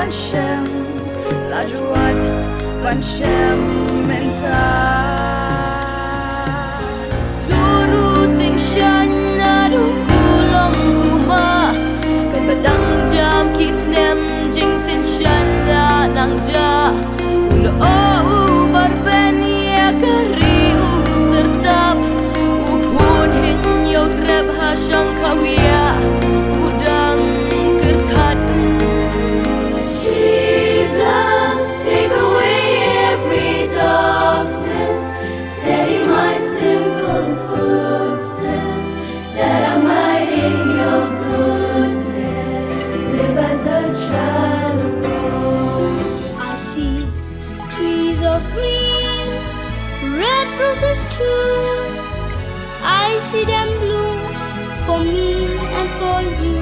ban shem la joie ban shem menta luru ting shan na du kulong kuma kan badang jam kisnem jing tin shan la nang ja ulo o barben ya kari u sertap u khun hin yo treb ha shang kawia udang kerthat Jesus, take away every darkness, steady my simple footsteps, that I might in your goodness live as a child of God. I see trees of green, red roses too. I see them bloom for me and for you,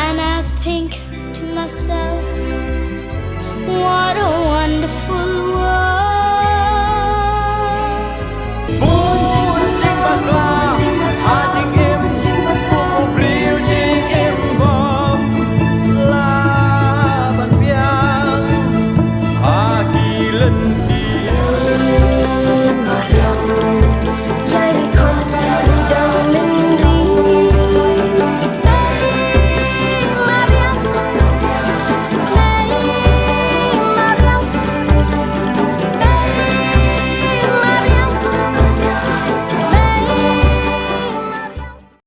and I think to myself, what a